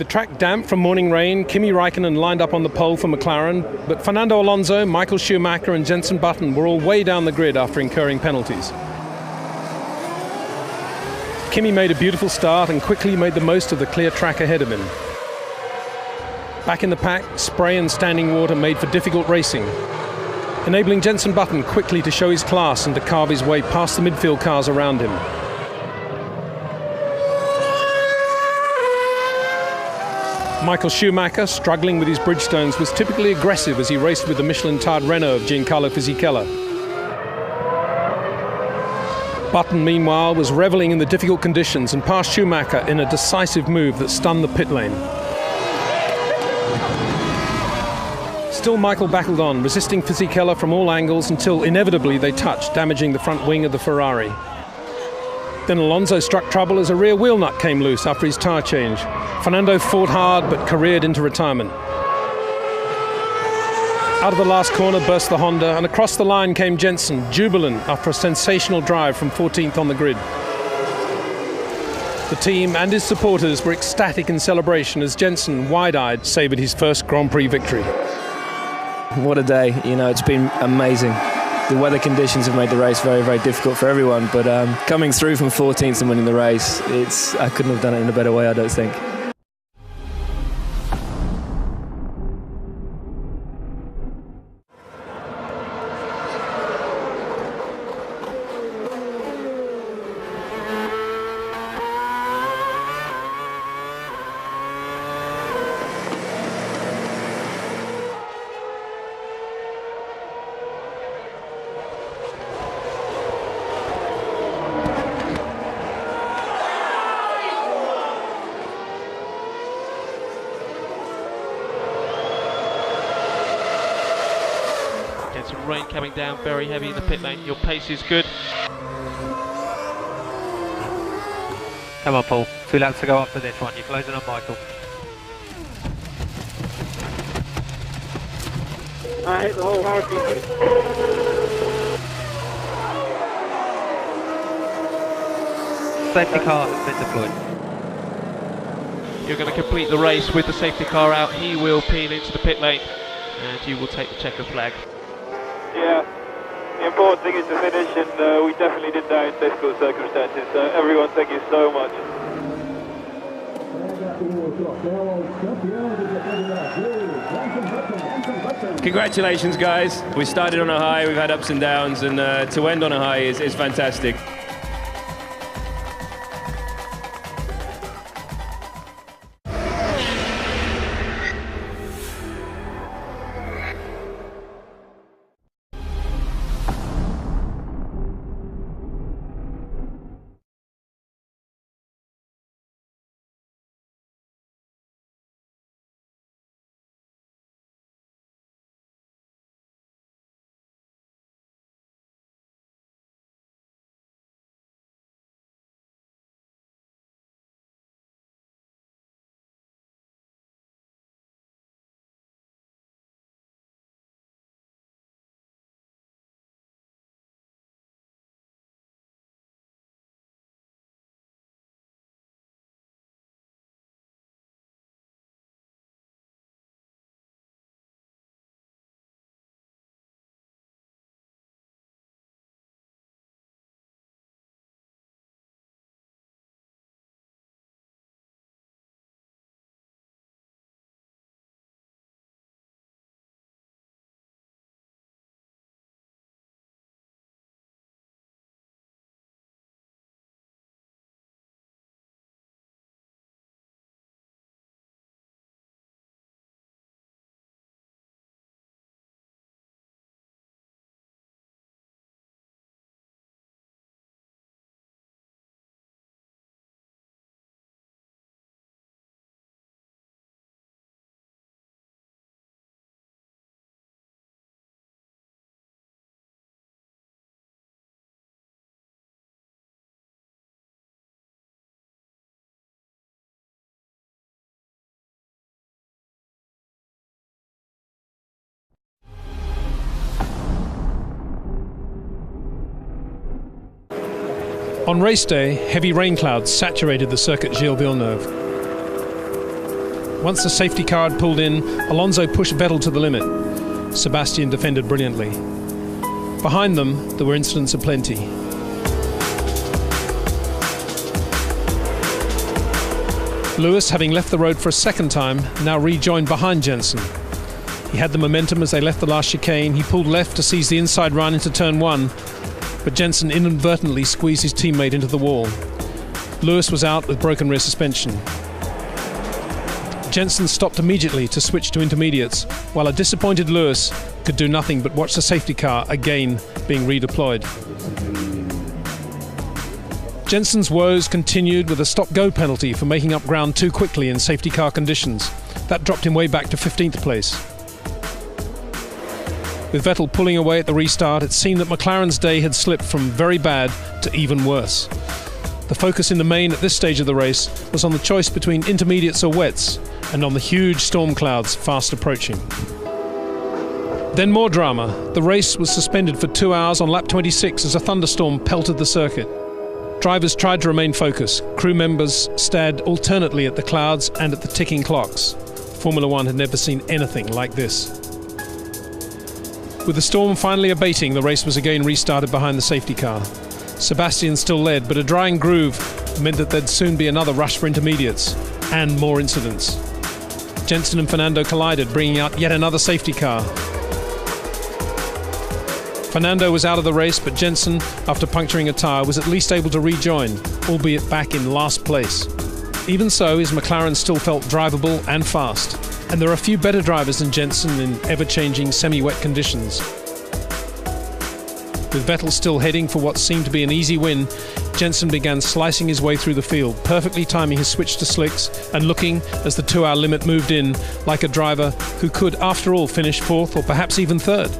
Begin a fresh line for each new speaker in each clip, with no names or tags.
The track damp from morning rain, Kimi Räikkönen lined up on the pole for McLaren, but Fernando Alonso, Michael Schumacher and Jenson Button were all way down the grid after incurring penalties. Kimi made a beautiful start and quickly made the most of the clear track ahead of him. Back in the pack, spray and standing water made for difficult racing, enabling Jenson Button quickly to show his class and to carve his way past the midfield cars around him. Michael Schumacher, struggling with his Bridgestones, was typically aggressive as he raced with the Michelin-tarred Renault of Giancarlo Fisichella. Button, meanwhile, was reveling in the difficult conditions and passed Schumacher in a decisive move that stunned the pit lane. Still, Michael battled on, resisting Fisichella from all angles until inevitably they touched, damaging the front wing of the Ferrari. Then Alonso struck trouble as a rear wheel nut came loose after his tyre change. Fernando fought hard but careered into retirement. Out of the last corner burst the Honda, and across the line came Jenson, jubilant after a sensational drive from 14th on the grid. The team and his supporters were ecstatic in celebration as Jenson, wide-eyed, savoured his first Grand Prix victory.
What a day, you know, it's been amazing. The weather conditions have made the race very, very difficult for everyone, but coming through from 14th and winning the race, I couldn't have done it in a better way, I don't think.
Some rain coming down very heavy in the pit lane. Your pace is good.
Come on, Paul. 2 laps to go after this one. You're closing on Michael.
I hit the whole heartbeat.
Safety car has been deployed.
You're going to complete the race with the safety car out. He will peel into the pit lane and you will take the checker flag.
Yeah, the important thing is to finish, and we definitely did that in difficult circumstances, so everyone, thank you so much.
Congratulations, guys. We started on a high, we've had ups and downs, and to end on a high is fantastic.
On race day, heavy rain clouds saturated the circuit Gilles Villeneuve. Once the safety car had pulled in, Alonso pushed Vettel to the limit. Sebastian defended brilliantly. Behind them, there were incidents aplenty. Lewis, having left the road for a second time, now rejoined behind Jenson. He had the momentum as they left the last chicane. He pulled left to seize the inside run into turn 1, but Jenson inadvertently squeezed his teammate into the wall. Lewis was out with broken rear suspension. Jenson stopped immediately to switch to intermediates, while a disappointed Lewis could do nothing but watch the safety car again being redeployed. Jenson's woes continued with a stop-go penalty for making up ground too quickly in safety car conditions. That dropped him way back to 15th place. With Vettel pulling away at the restart, it seemed that McLaren's day had slipped from very bad to even worse. The focus in the main at this stage of the race was on the choice between intermediates or wets, and on the huge storm clouds fast approaching. Then more drama. The race was suspended for 2 hours on lap 26 as a thunderstorm pelted the circuit. Drivers tried to remain focused. Crew members stared alternately at the clouds and at the ticking clocks. Formula One had never seen anything like this. With the storm finally abating, the race was again restarted behind the safety car. Sebastian still led, but a drying groove meant that there'd soon be another rush for intermediates, and more incidents. Jenson and Fernando collided, bringing out yet another safety car. Fernando was out of the race, but Jenson, after puncturing a tyre, was at least able to rejoin, albeit back in last place. Even so, his McLaren still felt drivable and fast, and there are a few better drivers than Jenson in ever-changing semi-wet conditions. With Vettel still heading for what seemed to be an easy win, Jenson began slicing his way through the field, perfectly timing his switch to slicks and looking, as the 2-hour limit moved in, like a driver who could, after all, finish 4th or perhaps even 3rd.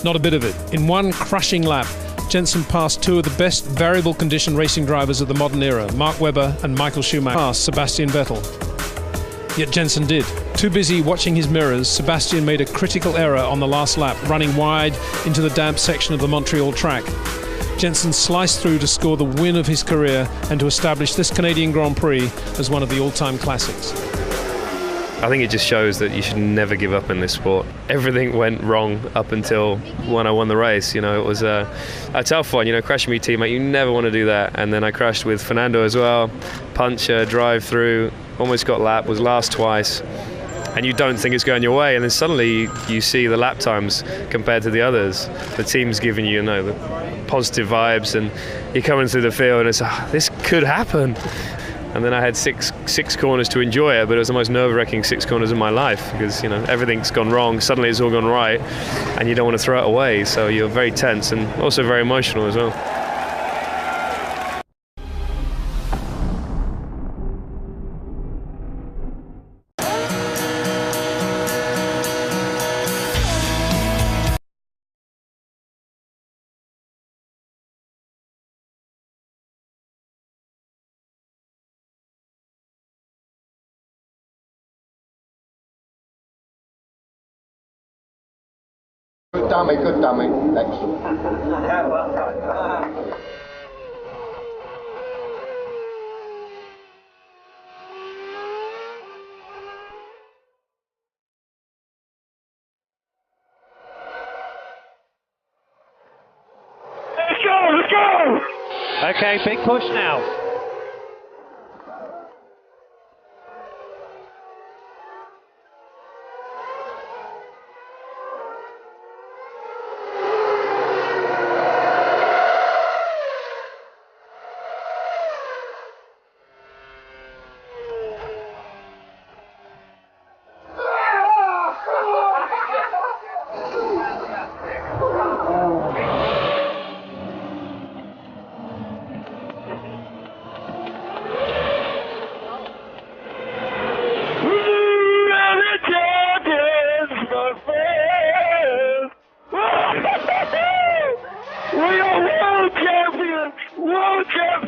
Not a bit of it. In one crushing lap, Jenson passed 2 of the best variable condition racing drivers of the modern era, Mark Webber and Michael Schumacher, past Sebastian Vettel. Yet Jenson did. Too busy watching his mirrors, Sebastian made a critical error on the last lap, running wide into the damp section of the Montreal track. Jenson sliced through to score the win of his career and to establish this Canadian Grand Prix as one of the all-time classics.
I think it just shows that you should never give up in this sport. Everything went wrong up until when I won the race. You know, it was a tough one. You know, crashing with your teammate, you never want to do that. And then I crashed with Fernando as well. Puncher, drive through, almost got lapped, was last twice. And you don't think it's going your way, and then suddenly you see the lap times compared to the others. The team's giving you, the positive vibes, and you're coming through the field, and it's this could happen. And then I had six corners to enjoy it, but it was the most nerve-wracking 6 corners of my life because everything's gone wrong. Suddenly it's all gone right, and you don't want to throw it away. So you're very tense and also very emotional as well.
Good dummy, next.
Let's go!
Okay, big push now.
We are world champions! World champions!